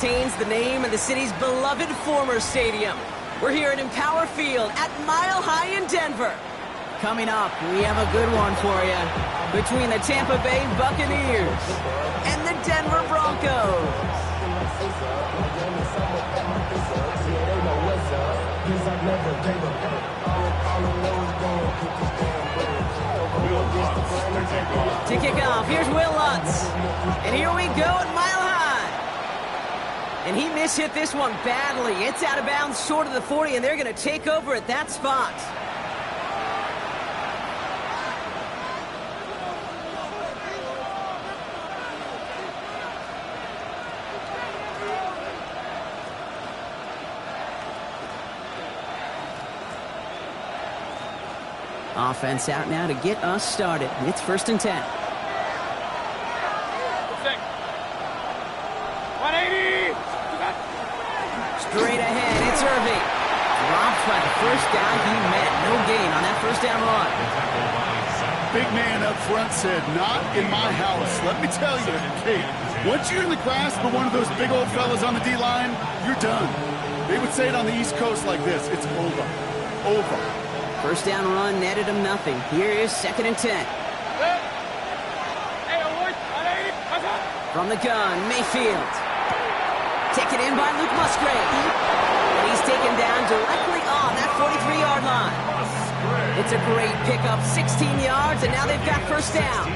Contains the name of the city's beloved former stadium. We're here at Empower Field at Mile High in Denver. Coming up, we have a good one for you between the Tampa Bay Buccaneers and the Denver Broncos. To kick off, here's Will Lutz. And here we go at Mile High. And he mishit this one badly. It's out of bounds short of the 40, and they're going to take over at that spot. Offense out now to get us started. It's 1st and 10. 180! Straight ahead, it's Irving. Drops by the first down he met. No gain on that first down run. Big man up front said, not in my house. Let me tell you, hey, once you're in the grasp of one of those big old fellas on the D-line, you're done. They would say it on the East Coast like this, it's over. Over. First down run netted him nothing. Here is 2nd and 10. From the gun, Mayfield. Taken in by Luke Musgrave. And he's taken down directly on that 43-yard line. It's a great pickup, 16 yards, and now they've got first down.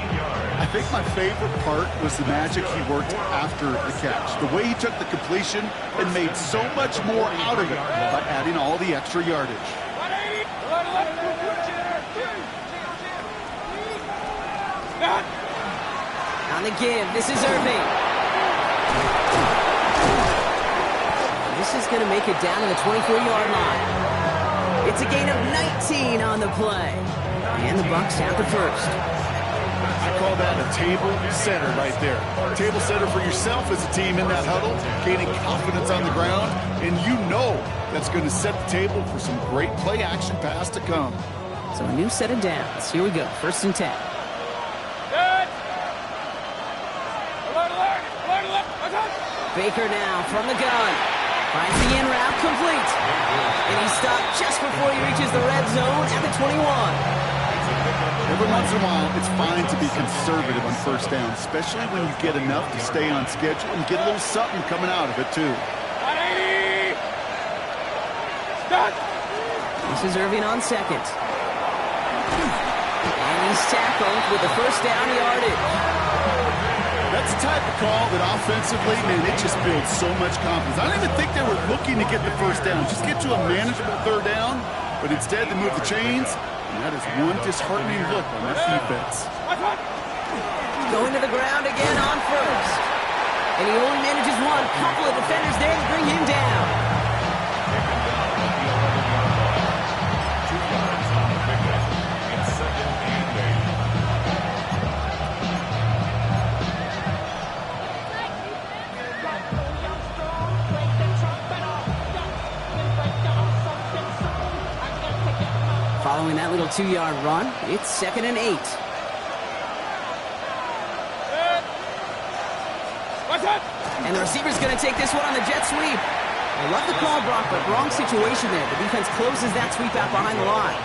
I think my favorite part was the magic he worked after the catch. The way he took the completion and made so much more out of it by adding all the extra yardage. On the give, this is Irving. This is going to make it down to the 24-yard line. It's a gain of 19 on the play. And the Bucs have the first. I call that a table setter right there. Table setter for yourself as a team in that huddle, gaining confidence on the ground, and you know that's going to set the table for some great play-action pass to come. So a new set of downs. Here we go, 1st and 10. Baker now from the gun. Finds the in route complete. And he's stopped just before he reaches the red zone at the 21. Every once in a while, it's fine to be conservative on first down, especially when you get enough to stay on schedule and get a little something coming out of it, too. 180! Stop! This is Irving on 2nd. And he's tackled with the first down yardage. That's the type of call that offensively, man, it just builds so much confidence. I don't even think they were looking to get the first down. Just get to a manageable 3rd down, but instead they move the chains, and that is one disheartening look on that defense. Going to the ground again on 1st. And he only manages one. Couple of defenders there to bring him down. Following that little 2-yard run, it's 2nd and 8. And the receiver's going to take this one on the jet sweep. I love the call, Brock, but wrong situation there. The defense closes that sweep out behind the line.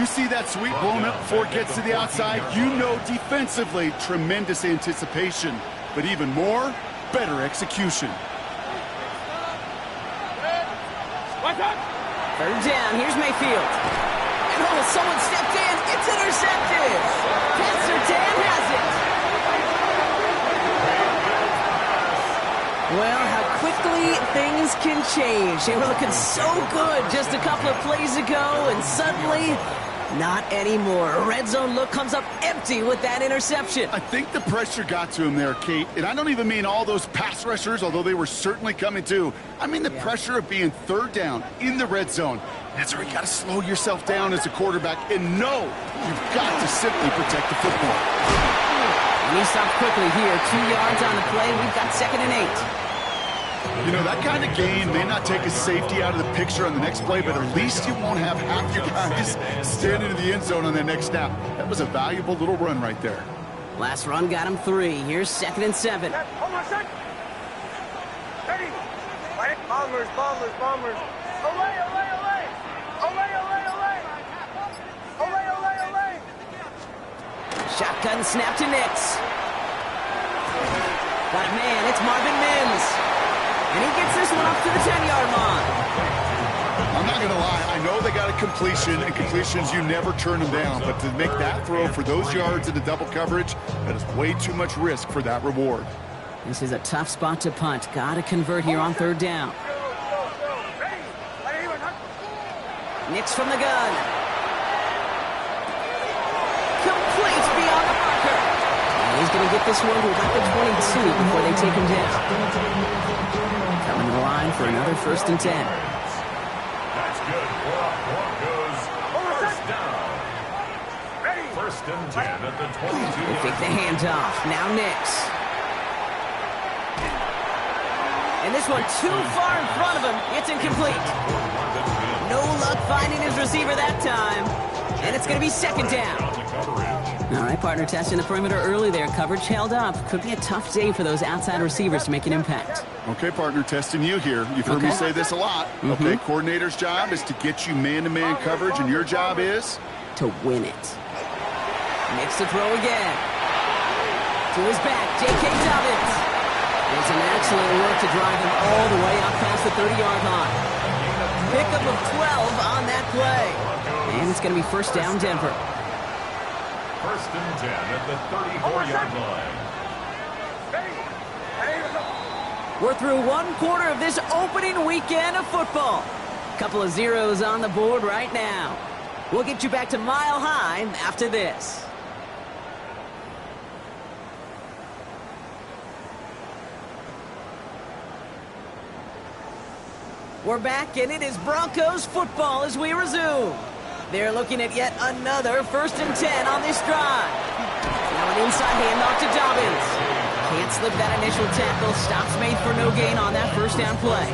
You see that sweep blown up before it gets to the outside, you know defensively, tremendous anticipation. But even more, better execution. 3rd down, here's Mayfield. And oh, someone stepped in. It's intercepted. Pat Surtain has it. Well, how quickly things can change. They were looking so good just a couple of plays ago, and suddenly, not anymore. A red zone look comes up empty with that interception. I think the pressure got to him there, Kate. And I don't even mean all those pass rushers, although they were certainly coming too. I mean the pressure of being 3rd down in the red zone. That's where you got to slow yourself down as a quarterback and know you've got to simply protect the football. And he stopped quickly here. 2 yards on the play. We've got 2nd and 8. You know, that kind of gain may not take a safety out of the picture on the next play, but at least you won't have half your guys standing in the end zone on that next snap. That was a valuable little run right there. Last run got him 3. Here's 2nd and 7. Bombers, bombers, bombers. Olay, olay, olay. Olay, olay, olay. Olay, olay, olay. Shotgun snap to Nix. Got a man, it's Marvin Mims. And he gets this one up to the 10-yard line. I'm not going to lie, I know they got a completion, and completions, you never turn them down. But to make that throw for those yards into double coverage, that is way too much risk for that reward. This is a tough spot to punt. Got to convert here on third down. Nix from the gun. Complete beyond the marker. And he's going to get this one to about the 22 before they take him down. Coming to the line for another 1st and 10. That's good for Broncos. First down. 1st and 10 at the 22. They take the handoff. Now Nix. And this one too far in front of him. It's incomplete. No luck finding his receiver that time. And it's going to be 2nd down. All right, partner, testing the perimeter early there. Coverage held up. Could be a tough day for those outside receivers to make an impact. Okay, partner, testing you here. You've heard me say this a lot. Okay, coordinator's job is to get you man-to-man coverage, and your job is? To win it. Nix to throw again. To his back, J.K. Dobbins. And some excellent work to drive him all the way out past the 30-yard line. Pickup of 12 on that play. And it's going to be 1st down, Denver. 1st and 10 at the 34-yard line. We're through 1 quarter of this opening weekend of football. Couple of zeros on the board right now. We'll get you back to Mile High after this. We're back, and it is Broncos football as we resume. They're looking at yet another 1st and 10 on this drive. Now an inside handoff to Dobbins. Can't slip that initial tackle. Stops made for no gain on that 1st down play.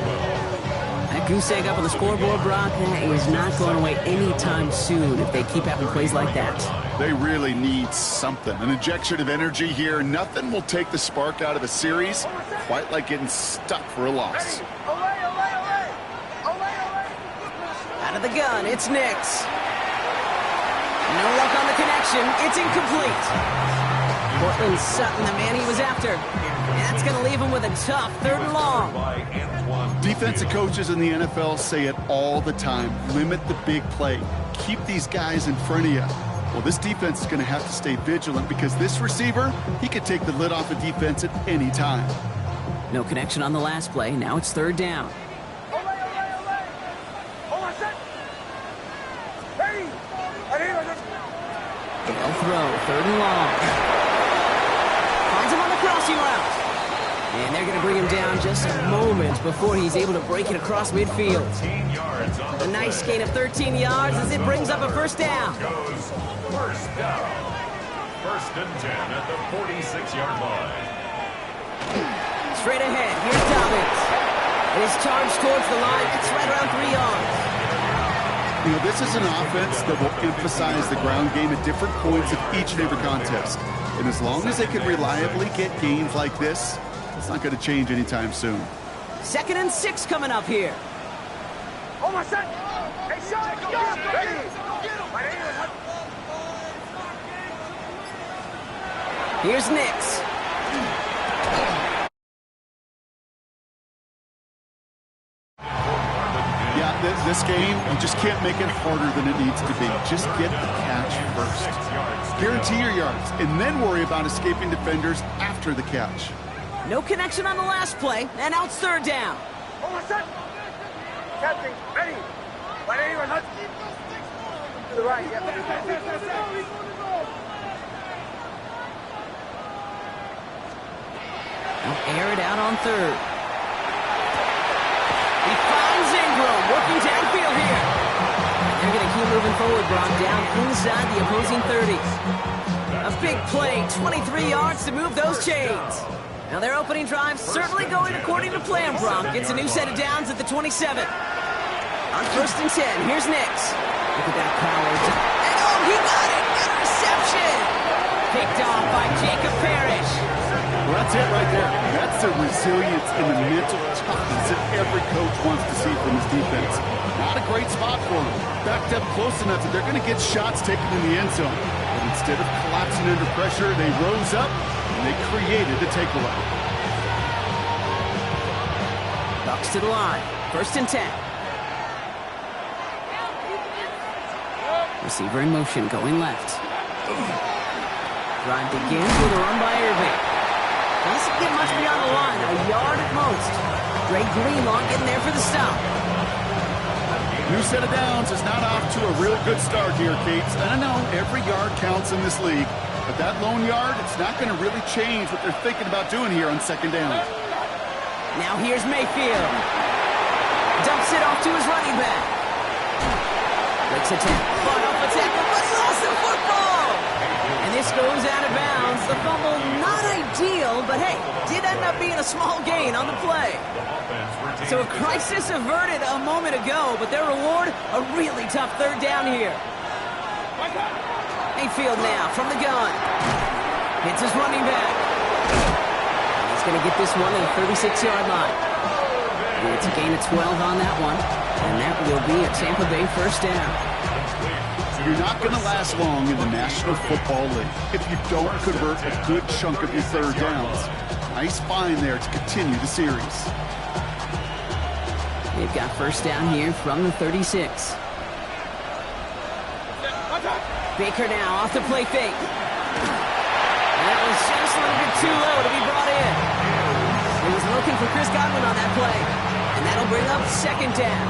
That goose egg up on the scoreboard, Brock, that is not going away anytime soon if they keep having plays like that. They really need something. An injection of energy here. Nothing will take the spark out of a series quite like getting stuck for a loss. Out of the gun, it's Nix. No luck on the connection. It's incomplete. Cortland Sutton, the man he was after. And that's going to leave him with a tough 3rd and long. Defensive coaches in the NFL say it all the time. Limit the big play. Keep these guys in front of you. Well, this defense is going to have to stay vigilant because this receiver, he could take the lid off a defense at any time. No connection on the last play. Now it's 3rd down. They'll throw, 3rd and long. Finds him on the crossing route. And they're going to bring him down just a moment before he's able to break it across midfield. A nice gain of 13 yards as it brings up a 1st down. 1st down. 1st and 10 at the 46-yard line. Straight ahead, here's Dobbins. And his charge towards the line, it's right around 3 yards. You know, this is an offense that will emphasize the ground game at different points of each and every contest. And as long as they can reliably get gains like this, it's not going to change anytime soon. 2nd and 6 coming up here. Oh, my son! Hey, shot! Here's Nix. This game, you just can't make it harder than it needs to be. Just get the catch first. Guarantee your yards, and then worry about escaping defenders after the catch. No connection on the last play, and now it's 3rd down. Oh, my son! Captain, ready! To the right, yeah. They'll air it out on 3rd. He finds Ingram, working downfield here. They're going to keep moving forward, Brock, down inside the opposing 30. A big play, 23 yards to move those chains. Now their opening drive certainly going according to plan, Brock. Gets a new set of downs at the 27. On 1st and 10, here's Nix. Look at that power. And oh, he got it! Interception! Picked off by Jacob Parrish. Well, that's it right there. That's the resilience and the mental toughness that every coach wants to see from his defense. Not a great spot for them. Backed up close enough that they're going to get shots taken in the end zone. But instead of collapsing under pressure, they rose up and they created the takeaway. Bucks to the line. 1st and 10. Receiver in motion, going left. Drive begins with a run by Irving. Doesn't get much beyond the line, a yard at most. Greg Greenlaw getting there for the stop. New set of downs is not off to a real good start here, Cates. And I know every yard counts in this league, but that lone yard, it's not going to really change what they're thinking about doing here on 2nd down. Now here's Mayfield. Dumps it off to his running back. Breaks a tackle, fought off a tackle, but he lost the football! And this goes out of bounds. The fumble, not ideal, but hey, did end up being a small gain on the play. So a crisis averted a moment ago, but their reward, a really tough 3rd down here. Mayfield now from the gun. Hits his running back. He's going to get this one at the 36-yard line. And it's a gain of 12 on that one, and that will be a Tampa Bay 1st down. You're not going to last long in the National Football League if you don't convert a good chunk of your 3rd downs. Nice find there to continue the series. They've got 1st down here from the 36. Baker now off the play fake. That was just a little bit too low to be brought in. He was looking for Chris Godwin on that play, and that'll bring up 2nd down.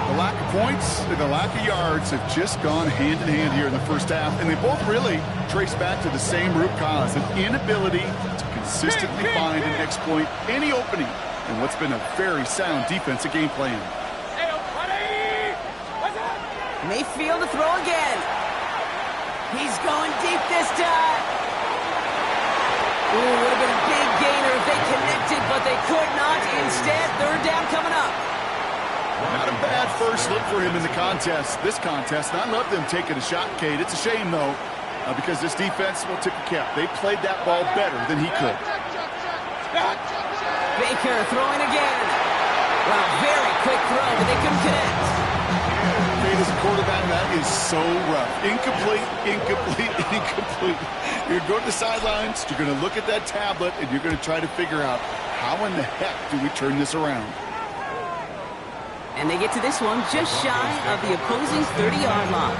The lack of points and the lack of yards have just gone hand in hand here in the 1st half, and they both really trace back to the same root cause, an inability to consistently find and exploit any opening in what's been a very sound defensive game plan. Mayfield to throw again. He's going deep this time. Ooh, would have been a big gainer if they connected, but they could not. Instead, 3rd down coming up. Not a bad first look for him in the contest, this contest. And I love them taking a shot, Kate. It's a shame, though, because this defense will tip the cap. They played that ball better than he could. Baker throwing again. Well, very quick throw, but they couldn't connect. Kate, as a quarterback, that is so rough. Incomplete, incomplete, incomplete. You're going to the sidelines, you're going to look at that tablet, and you're going to try to figure out how in the heck do we turn this around. And they get to this one just shy of the opposing 30-yard line.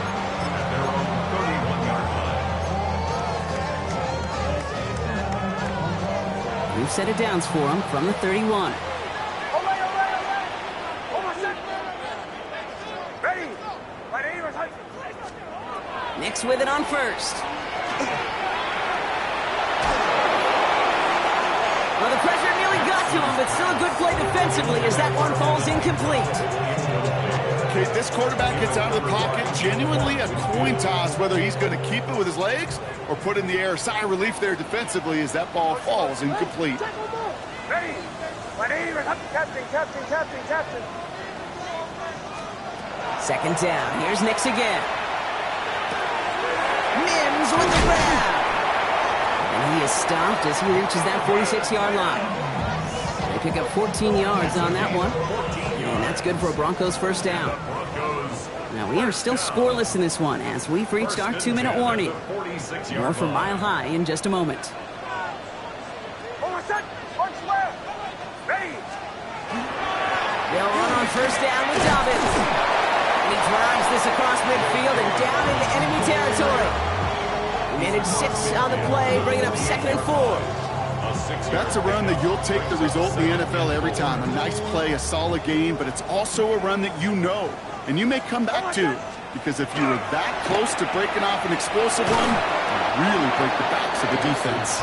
New set of downs for them from the 31. Nix with it on 1st. Well, the pressure nearly got to him, but still a good play defensively as that one falls incomplete. Okay, this quarterback gets out of the pocket, genuinely a coin toss, whether he's going to keep it with his legs or put in the air. Sigh of relief there defensively as that ball falls incomplete. Second down. Here's Nix again. Mims with the grab. And he is stopped as he reaches that 46-yard line. They pick up 14 yards on that one. And that's good for a Broncos 1st down. Now, we are still scoreless in this one as we've reached our 2-minute warning. More from Mile High in just a moment. They'll run on 1st down with Dobbins. And he drives this across midfield and down into enemy territory. Minute 6 on the play, bringing up 2nd and 4. That's a run that you'll take the result in the NFL every time. A nice play, a solid game, but it's also a run that you know and you may come back to, because if you were that close to breaking off an explosive run, you really break the backs of the defense.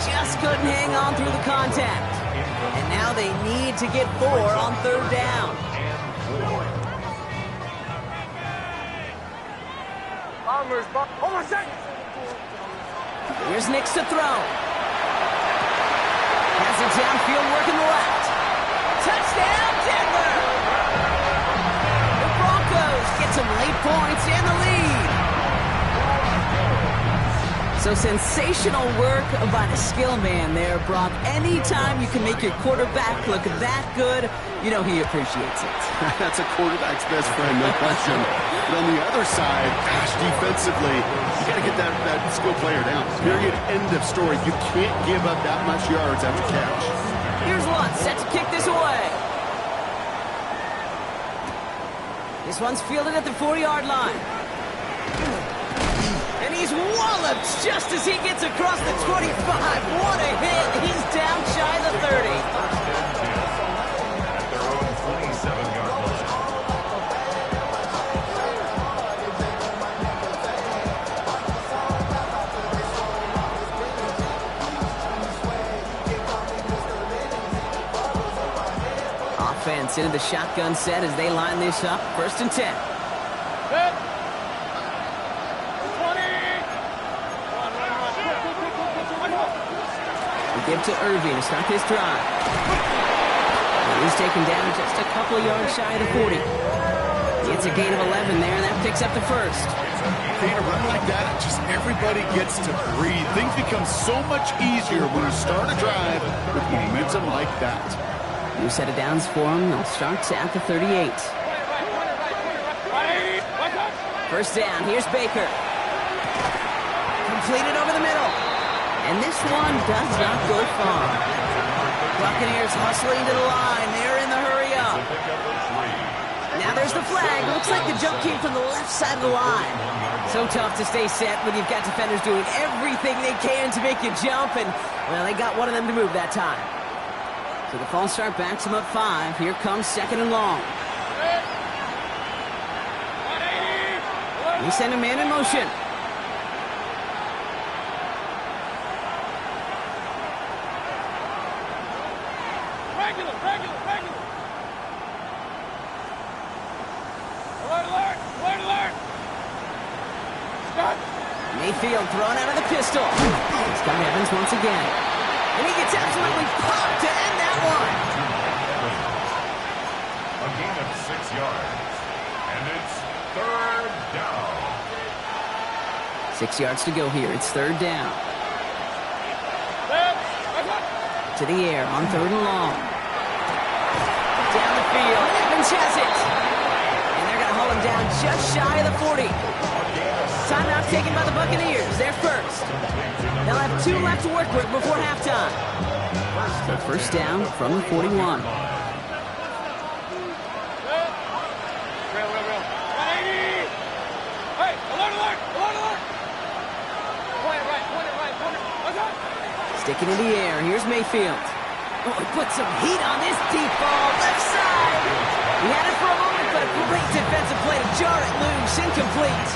Just couldn't hang on through the contact. And now they need to get 4 on 3rd down. Here's Nix to throw. Has it downfield, working the left. Touchdown, Denver! The Broncos get some late points and the lead. So So sensational work by the skill man there, Brock. Anytime you can make your quarterback look that good, you know he appreciates it. That's a quarterback's best friend, no question. But on the other side, gosh, defensively, you got to get that skill player down. Period. End of story. You can't give up that much yards after catch. Here's Lutz, set to kick this away. This one's fielded at the 4-yard line. And he's walloped just as he gets across the 25. What a hit. He's down shy of the 30. At their own 27-yard line. Offense into the shotgun set as they line this up. 1st and 10. Give to Irving to start this drive. And he's taken down just a couple of yards shy of the 40. It's a gain of 11 there, and that picks up the first. In a run like that, just everybody gets to breathe. Things become so much easier when you start a drive with momentum like that. New set of downs for him. They'll start at the 38. 1st down. Here's Baker. Completed over the middle. And this one does not go far. Buccaneers hustling to the line. They're in the hurry up. Now there's the flag. Looks like the jump came from the left side of the line. So tough to stay set when you've got defenders doing everything they can to make you jump. And, well, they got one of them to move that time. So the false start backs them up 5. Here comes 2nd and long. They send a man in motion. Mayfield thrown out of the pistol. It's got Evans once again. And he gets absolutely popped to end that one. A gain of 6 yards. And it's 3rd down. 6 yards to go here. It's 3rd down. To the air on 3rd and long. Down the field. Evans has it. And they're going to haul him down just shy of the 40. Timeout taken by the Buccaneers. They're first. They'll have 2 left to work with before halftime. So 1st down from the 41. Sticking in the air. Here's Mayfield. Oh, he put some heat on this deep ball. Left side. He had it for a moment, but a great defensive play to jar it loose. Incomplete.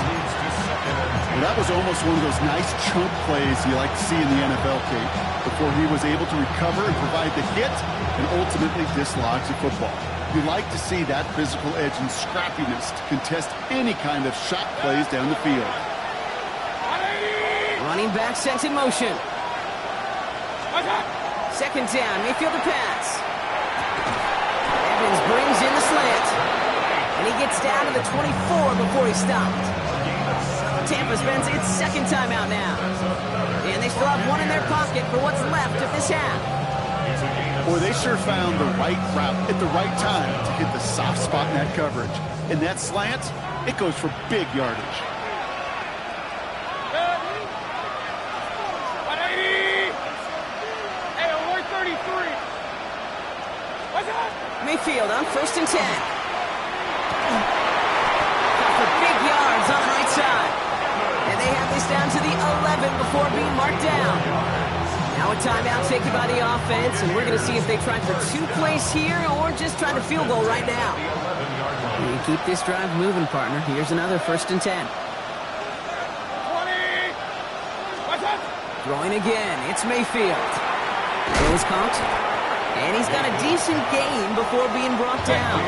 Well, that was almost one of those nice chunk plays you like to see in the NFL, Kate, before he was able to recover and provide the hit and ultimately dislodge the football. You like to see that physical edge and scrappiness to contest any kind of shot plays down the field. Running back sent in motion. 2nd down, Mayfield to pass. Evans brings in the slant. And he gets down to the 24 before he stopped. Tampa spends its 2nd timeout now. And they still have one in their pocket for what's left of this half. Boy, they sure found the right route at the right time to hit the soft spot in that coverage. And that slant, it goes for big yardage. Mayfield on 1st and 10. For big yards on the right side. And they have this down to the 11 before being marked down. Now a timeout taken by the offense, and we're going to see if they try for 2 plays here or just try to field goal right now. You keep this drive moving, partner. Here's another 1st and 10. Throwing again. It's Mayfield. Throws caught. And he's got a decent gain before being brought down.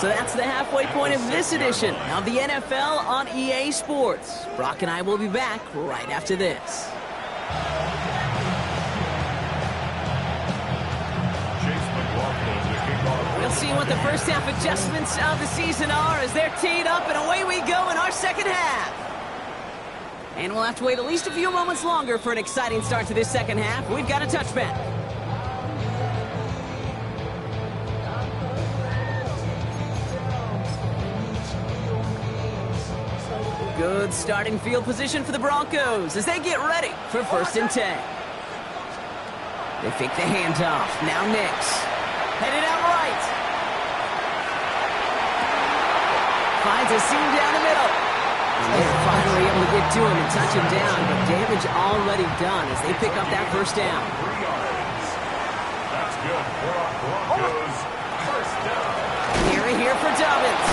So that's the halfway point of this edition of the NFL on EA Sports. Brock and I will be back right after this. We'll see what the first half adjustments of the season are as they're teed up, and away we go in our second half. And we'll have to wait at least a few moments longer for an exciting start to this second half. We've got a touchback. Good starting field position for the Broncos as they get ready for 1st and 10. They fake the handoff. Now Nix. Headed out right. Finds a seam down the middle. And they're finally able to get to him and touch him down, but damage already done as they pick up that 1st down. 3 yards. That's good for our Broncos. 1st down. Here for Dobbins.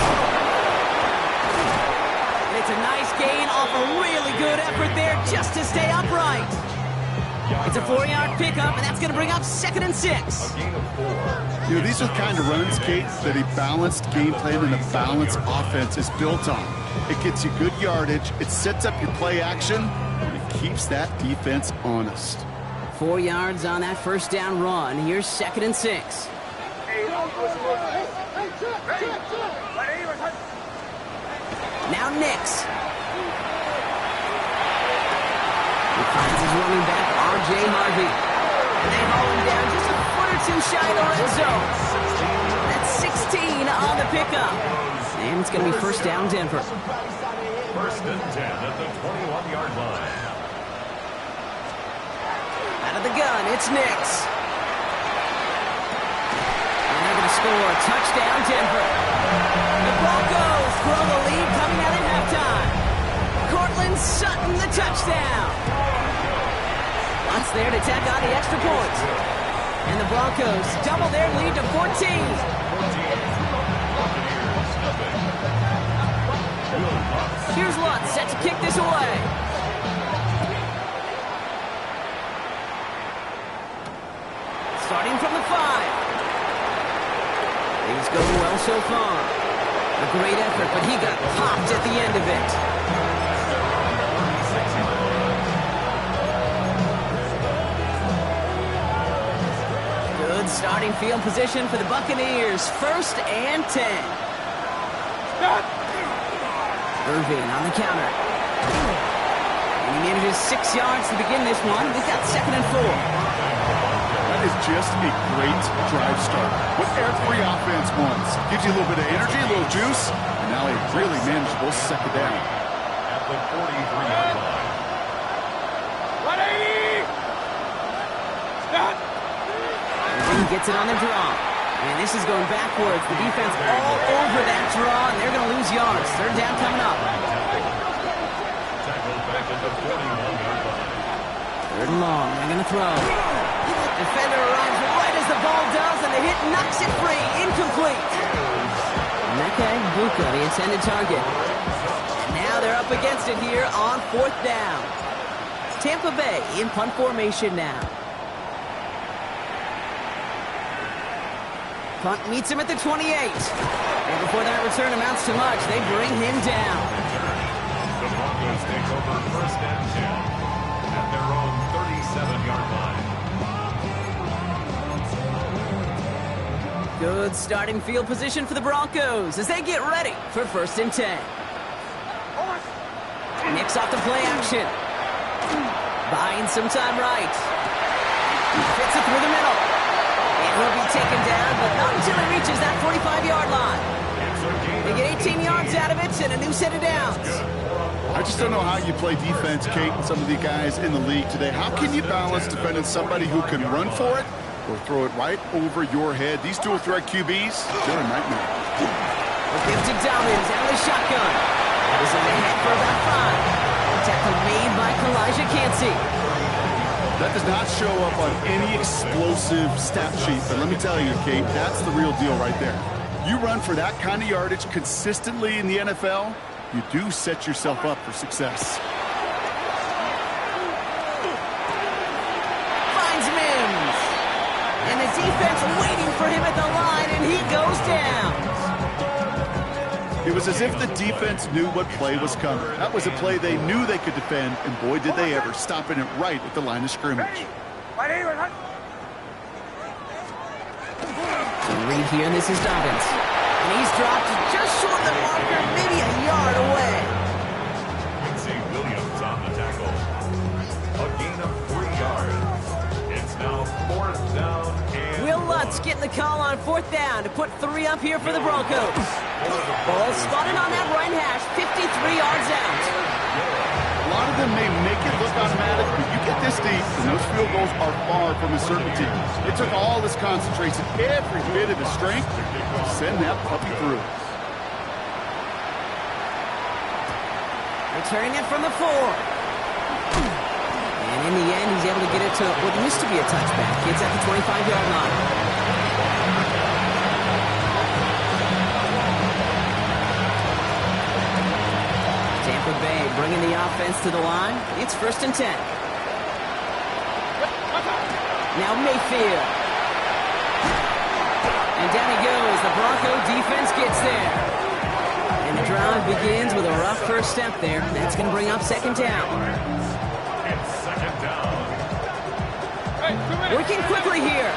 And it's a nice gain off a really good effort there just to stay upright. It's a 4-yard pickup, and that's going to bring up 2nd and 6. A gain of 4. You know, these are the kind of runs, Kate, that a balanced game plan and a balanced offense is built on. It gets you good yardage, it sets up your play action, and it keeps that defense honest. 4 yards on that 1st down run. Here's 2nd and 6. Now Nix. He finds his running back, R.J. Harvey. And they haul him down just a foot or two shy of the red zone. That's 16 on the pickup. And it's going to be 1st down, Denver. 1st and 10 at the 21-yard line. Out of the gun, it's Nix. And they're going to score. Touchdown, Denver. The Broncos grow the lead coming out at halftime. Cortland Sutton, the touchdown. Lots there to tack on the extra point. And the Broncos double their lead to 14. Here's Lutz set to kick this away. Starting from the 5. Things going well so far. A great effort, but he got popped at the end of it. Good starting field position for the Buccaneers. 1st and 10. Irving on the counter. And he manages 6 yards to begin this one. We've got 2nd and 4. That is just a great drive start. What every offense wants. Gives you a little bit of energy, a little juice, and now a really manageable 2nd down. At the 43-yard line. 180! Stop! Irving gets it on the draw. And this is going backwards. The defense all over that draw, and they're going to lose yards. 3rd down coming up. Tackled back at the 41-yard line. 3rd and long. They're going to throw. Defender arrives right as the ball does, and the hit knocks it free. Incomplete. Emeka Egbuka, the intended target. And now they're up against it here on 4th down. Tampa Bay in punt formation now. Punt meets him at the 28. And before that return amounts to much, they bring him down. The Broncos take over 1st and 10 at their own 37-yard line. Good starting field position for the Broncos as they get ready for 1st and 10. Nix off the play action. Buying some time right. Fits it through the middle. And he'll be taken down, but not until he reaches that 45-yard line. They get 18 yards out of it and a new set of downs. I just don't know how you play defense, Kate, and some of the guys in the league today. How can you balance defending somebody who can run for it or throw it right over your head? These dual threat QBs, they're a nightmare. We'll give to Dobbins out of the shotgun. This is ahead for about 5. Tackle made by Kalijah Cansey. That does not show up on any explosive stat sheet, but let me tell you, Kate, that's the real deal right there. You run for that kind of yardage consistently in the NFL, you do set yourself up for success. Finds Mims. And the defense waiting for him at the line, and he goes down. It was as if the defense knew what play was coming. That was a play they knew they could defend, and boy, did they ever, stopping it right at the line of scrimmage. So read here, and this is Dobbins. And he's dropped just short of the marker, maybe a yard away. Quincy Williams on the tackle. A gain of 3 yards. It's now 4th down and... Will Lutz getting the call on 4th down to put 3 up here for the Broncos. Ball spotted on that right hash, 53 yards out. A lot of them may make it look automatic, but you get this deep, and those field goals are far from a certainty. It took all his concentration, every bit of his strength, to send that puppy through. Returning it from the 4. And in the end, he's able to get it to what used to be a touchback. It's at the 25-yard line. Tampa Bay bringing the offense to the line. It's 1st and 10. Now Mayfield. And down he goes. The Bronco defense gets there. And the drive begins with a rough first step there. That's going to bring up 2nd down. It's 2nd down. Working quickly here.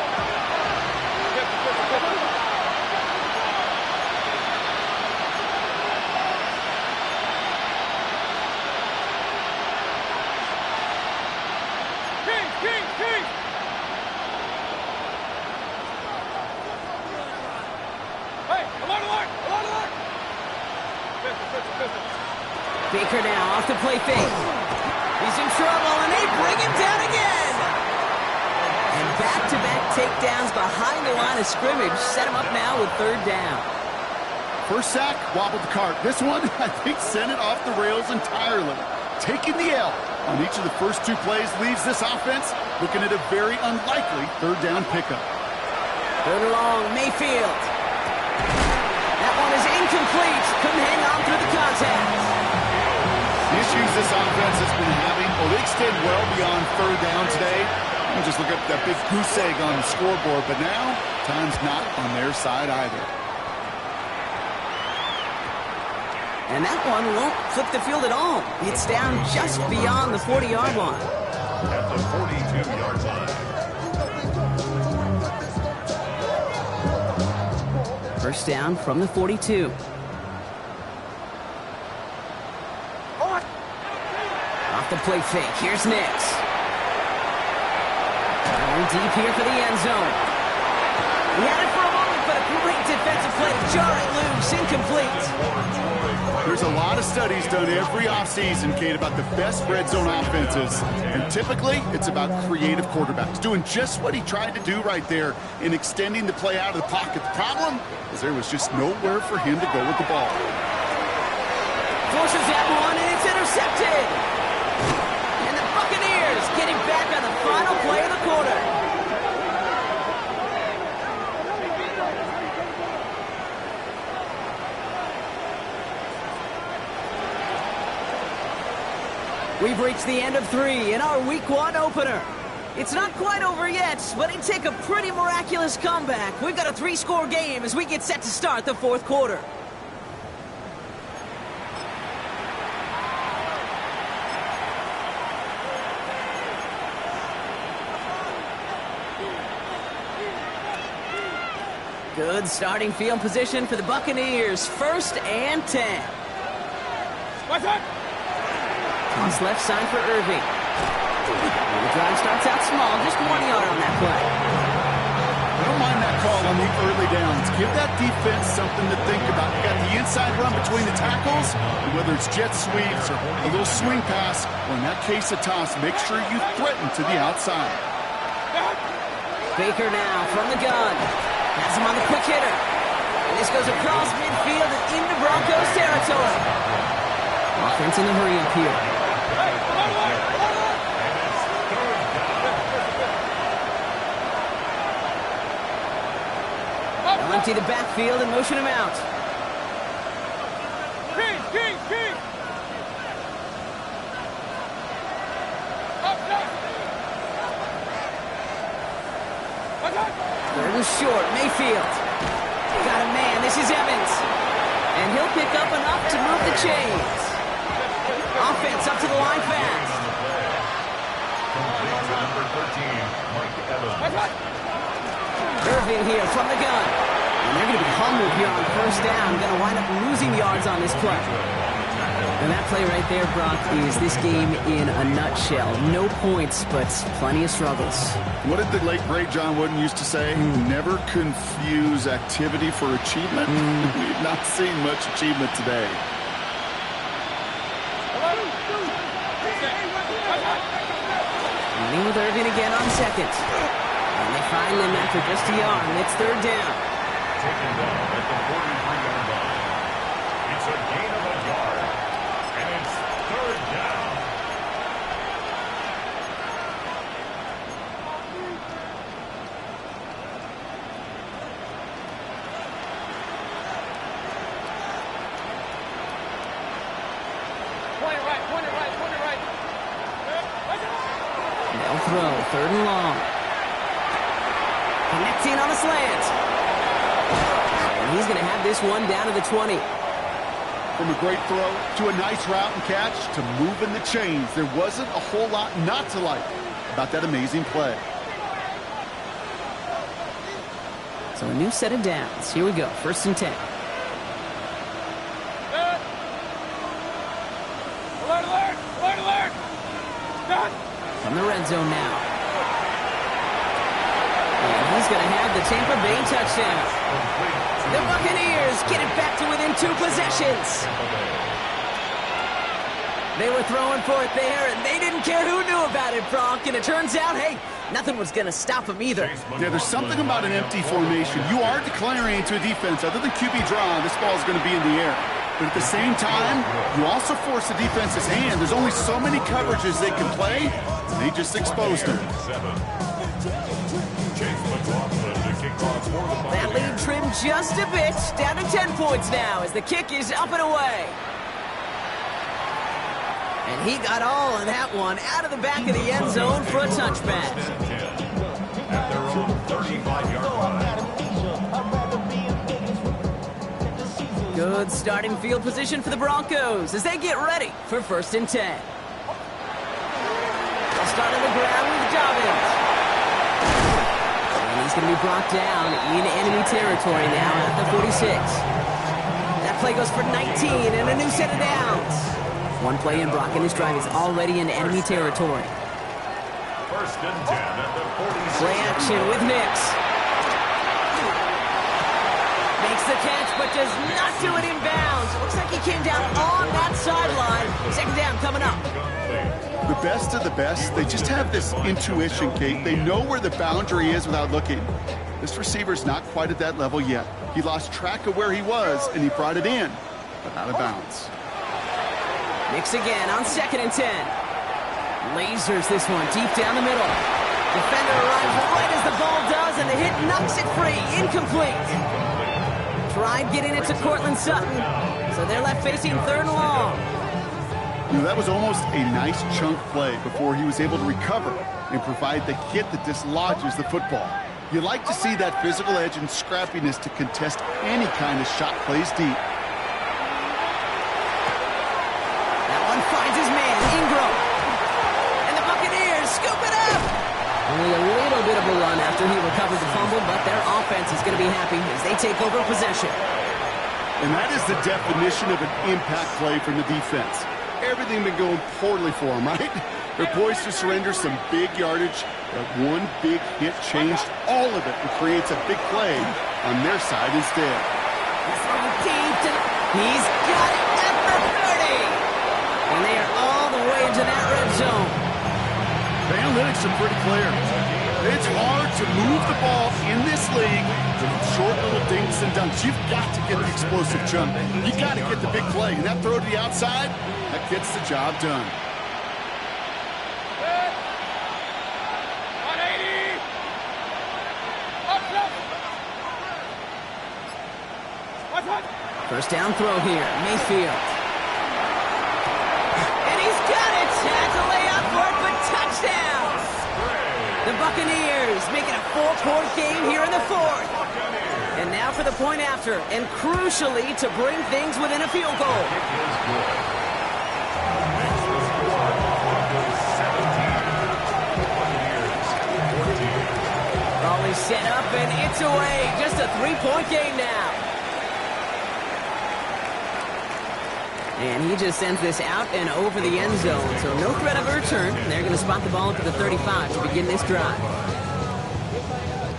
Baker now off the play fake. He's in trouble, and they bring him down again. And back-to-back takedowns behind the line of scrimmage set him up now with 3rd down. First sack, wobbled the cart. This one, I think, sent it off the rails entirely. Taking the L on each of the first 2 plays leaves this offense looking at a very unlikely 3rd down pickup. 3rd and long, Mayfield. That one is incomplete. Couldn't hang on through the contact. The issues this offense has been having, well, they extend well beyond 3rd down today. You can just look up that big goose egg on the scoreboard, but now, time's not on their side either. And that one won't flip the field at all. It's down just beyond the 40-yard line. At the 42-yard line. 1st down from the 42. Off the play fake. Here's Nix. Going deep here for the end zone. He had it for a moment, but a great defensive play. Jar it loose. Incomplete. There's a lot of studies done every offseason, Kate, about the best red zone offenses. And typically, it's about creative quarterbacks, doing just what he tried to do right there in extending the play out of the pocket. The problem is there was just nowhere for him to go with the ball. Forces that one, and it's intercepted. And the Buccaneers getting back on the final play of the quarter. We've reached the end of 3 in our Week 1 opener. It's not quite over yet, but it'd take a pretty miraculous comeback. We've got a 3-score game as we get set to start the 4th quarter. Good starting field position for the Buccaneers. 1st and 10. Toss left side for Irving. And the drive starts out small, just 1 yard on that play. I don't mind that call on the early downs. Give that defense something to think about. You got the inside run between the tackles, and whether it's jet sweeps or a little swing pass, or in that case a toss, make sure you threaten to the outside. Baker now from the gun. Has him on the quick hitter. And this goes across midfield and into Broncos territory. Offense in the hurry up here. They'll empty the backfield and motion him out. Third and short, Mayfield. Got a man, this is Evans. And he'll pick up enough to move the chains. Offense up to the line fast. Complete to number 13, Mike Evans. Irving here from the gun. And they're going to be humbled here on first down. Going to wind up losing yards on this play. And that play right there, Brock, is this game in a nutshell. No points, but plenty of struggles. What did the late, great John Wooden used to say? Never confuse activity for achievement. We've not seen much achievement today. Running with Irving again on second. And they find him after just a yard. It's third down. Taken down at the 43-yard line. It's a gain of a yard. And it's third down. Point it right, point it right, point it right. They'll throw. Third and long. Connecting on a slant. And he's going to have this one down to the 20. From a great throw to a nice route and catch to moving the chains. There wasn't a whole lot not to like about that amazing play. So a new set of downs. Here we go. First and 10. Alert, alert, alert, alert. Done. From the red zone now. And he's going to have the Tampa Bay touchdown. The Buccaneers get it back to within 2 possessions. They were throwing for it there, and they didn't care who knew about it, Brock. And it turns out, hey, nothing was going to stop them either. Yeah, there's something about an empty formation. You are declaring to a defense, other than QB draw, this ball is going to be in the air. But at the same time, you also force the defense's hand. There's only so many coverages they can play, and they just exposed them. That lead trimmed just a bit, down to 10 points now as the kick is up and away. And he got all of that one out of the back of the end zone for a touchback. At their own 35-yard line. Good starting field position for the Broncos as they get ready for first and 10. They'll start on the ground with Dobbins. And he's going to be brought down in enemy territory now at the 46. That play goes for 19 and a new set of downs. One play in, Brock, and his drive is already in enemy territory. First and 10 at the 46. Play action with Nix. Makes the catch, but does not do it in bounds. It looks like he came down on that sideline. Second down coming up. The best of the best, they just have this intuition, Kate. They know where the boundary is without looking. This receiver's not quite at that level yet. He lost track of where he was, and he brought it in, but out of bounds. Nix again on second and 10. Lasers this one deep down the middle. Defender arrives right as the ball does, and the hit knocks it free. Incomplete. Tried getting it to Cortland Sutton, so they're left facing third and long. You know, that was almost a nice chunk play before he was able to recover and provide the hit that dislodges the football. You like to see that physical edge and scrappiness to contest any kind of shot plays deep. Finds his man, Ingram. And the Buccaneers scoop it up. Only a little bit of a run after he recovered the fumble, but their offense is going to be happy as they take over possession. And that is the definition of an impact play from the defense. Everything been going poorly for them, right? They're poised to surrender some big yardage, but one big hit changed all of it and creates a big play on their side instead. He's got it at the 30. And they are all the way into that red zone. The analytics are pretty clear. It's hard to move the ball in this league with short little dinks and dunks. You've got to get the explosive chunk. You got to get the big play. And that throw to the outside, that gets the job done. 180. Up. First down throw here, Mayfield. That's a layup for it, but touchdown! The Buccaneers making a four-point game here in the fourth. And now for the point after, and crucially to bring things within a field goal. Crawley He's set up, and it's away. Just a 3-point game now. And he just sends this out and over the end zone, so no threat of a return. They're going to spot the ball up to the 35 to begin this drive.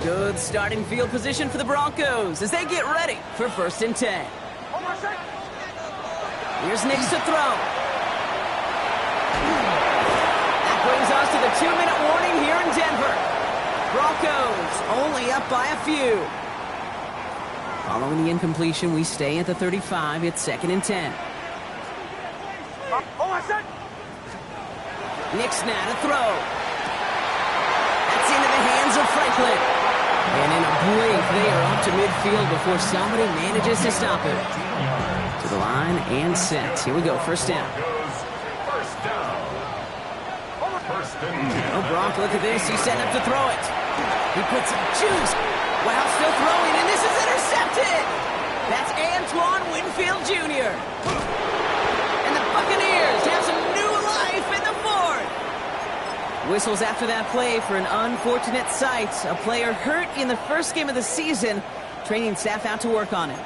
Good starting field position for the Broncos as they get ready for 1st and 10. Here's Nix to throw. That brings us to the 2-minute warning here in Denver. Broncos only up by a few. Following the incompletion, we stay at the 35. It's 2nd and 10. Nix now to throw. That's into the hands of Franklin. And in a blink, they are up to midfield before somebody manages to stop him. To the line and set. Here we go, 1st down. Oh, Bronk, look at this. He's setting up to throw it. He puts some juice. Wow, still throwing, and this is intercepted. That's Antoine Winfield Jr. And the Buccaneers have some new life in the 4th. Whistles after that play for an unfortunate sight. A player hurt in the first game of the season. Training staff out to work on it.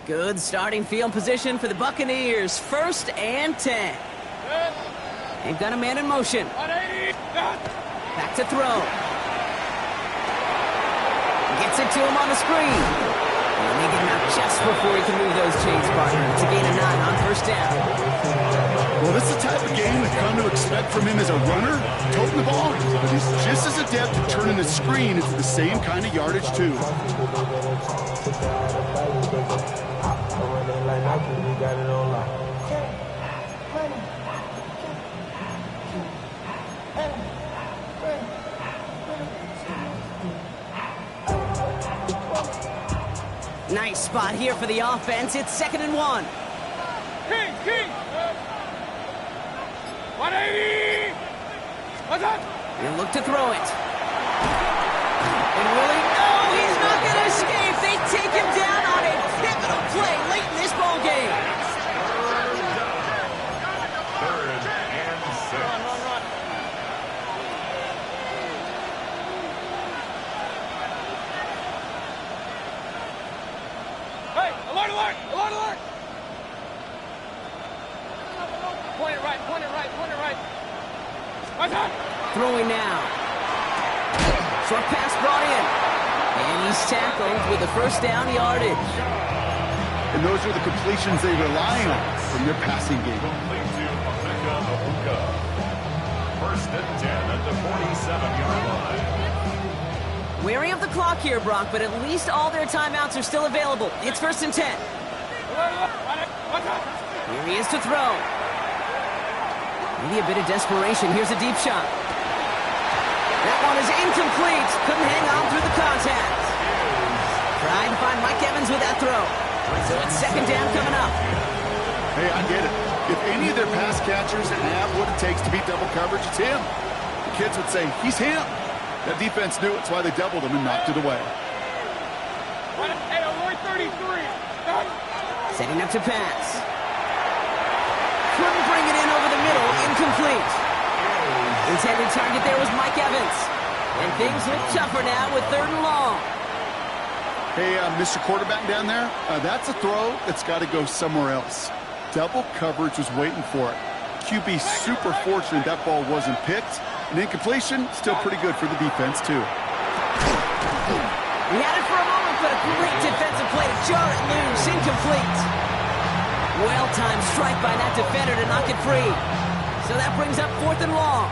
Good starting field position for the Buccaneers. 1st and 10. They've got a man in motion. Back to throw. Gets it to him on the screen. And they get him out just before he can move those chains, partner. It's a gain of 9 on 1st down. Well, this is the type of game we've come to expect from him as a runner, toting the ball, but he's just as adept at turning the screen into the same kind of yardage, too. Nice spot here for the offense. It's 2nd and 1. King! 180! What's up? He'll look to throw it. And really, no, he's not going to escape. They take him down on a pivotal play late in this ball game. 3rd and 6. Run. Hey, alert! Point it right. What's up? Throwing now. Short pass brought in. And he's tackled with the 1st down yardage. And those are the completions they rely on from their passing game. Complete to Emeka Egbuka. 1st and 10 at the 47-yard line. Wary of the clock here, Brock, but at least all their timeouts are still available. It's 1st and 10. Here he is to throw. Maybe a bit of desperation. Here's a deep shot. That one is incomplete. Couldn't hang on through the contact. Trying to find Mike Evans with that throw. So it's 2nd down coming up. Hey, I get it. If any of their pass catchers have what it takes to beat double coverage, it's him. The kids would say, he's him. That defense knew it. That's why they doubled him and knocked it away. Hey, alert 33. Setting up to pass. Couldn't bring it in over the middle. Incomplete. Intended target there was Mike Evans. And things look tougher now with 3rd and long. Hey, Mr. Quarterback down there, that's a throw that's got to go somewhere else. Double coverage was waiting for it. QB super fortunate that ball wasn't picked. An incompletion, still pretty good for the defense, too. He had it for a moment, but a great defensive play to jar it loose. Incomplete. Well-timed strike by that defender to knock it free. So that brings up 4th and long.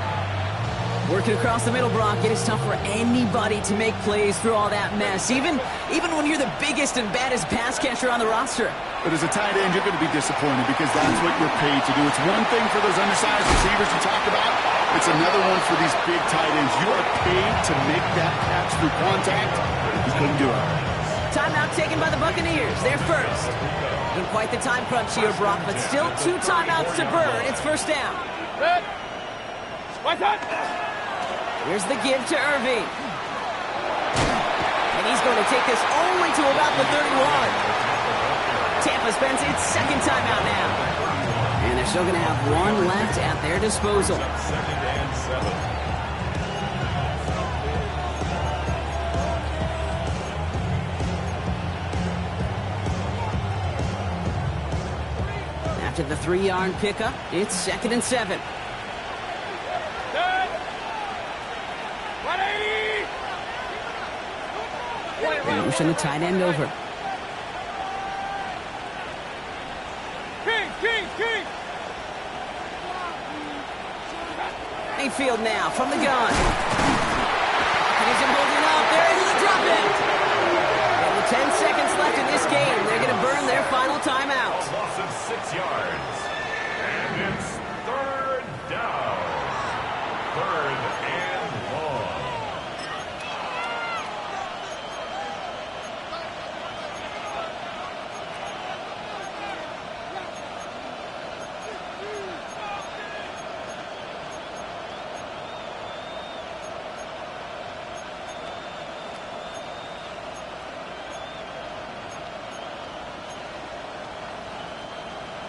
Working across the middle, Brock, it is tough for anybody to make plays through all that mess, even when you're the biggest and baddest pass catcher on the roster. But as a tight end, you're going to be disappointed because that's what you're paid to do. It's one thing for those undersized receivers you talk about. It's another one for these big tight ends. You are paid to make that catch through contact. You couldn't do it. Timeout taken by the Buccaneers. They're first. In quite the time crunch here, Brock, but still 2 timeouts to burn. It's 1st down. Good. What's up? Here's the give to Irving. And he's going to take this only to about the 31. Tampa spends its 2nd timeout now. And they're still going to have one left at their disposal. Second and 7. After the 3-yard pickup, it's 2nd and 7. They motion the tight end over. Mayfield now from the gun. He's holding up. They're able to drop it. And with 10 seconds left in this game, they're going to burn their final timeout. Loss of 6 yards. And it's 3rd down. 3rd and long.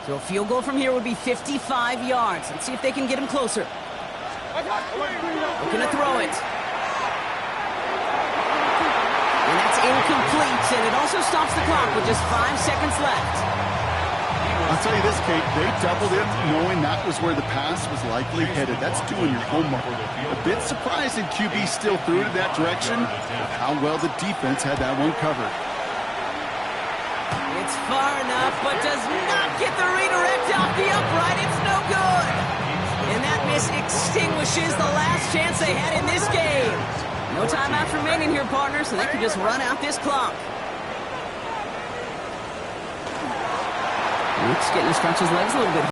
So a field goal from here would be 55 yards. Let's see if they can get him closer. Looking to throw it. And that's incomplete, and it also stops the clock with just 5 seconds left. I'll tell you this, Kate, they doubled it knowing that was where the pass was likely headed. That's doing your homework. A bit surprising QB still threw it in that direction with how well the defense had that one covered. It's far enough, but does not get the redirect off the upright. It's no good. And that miss extinguishes the last chance they had in this game. No timeouts remaining here, partners, so they can just run out this clock. Luke's getting to stretch his legs a little bit.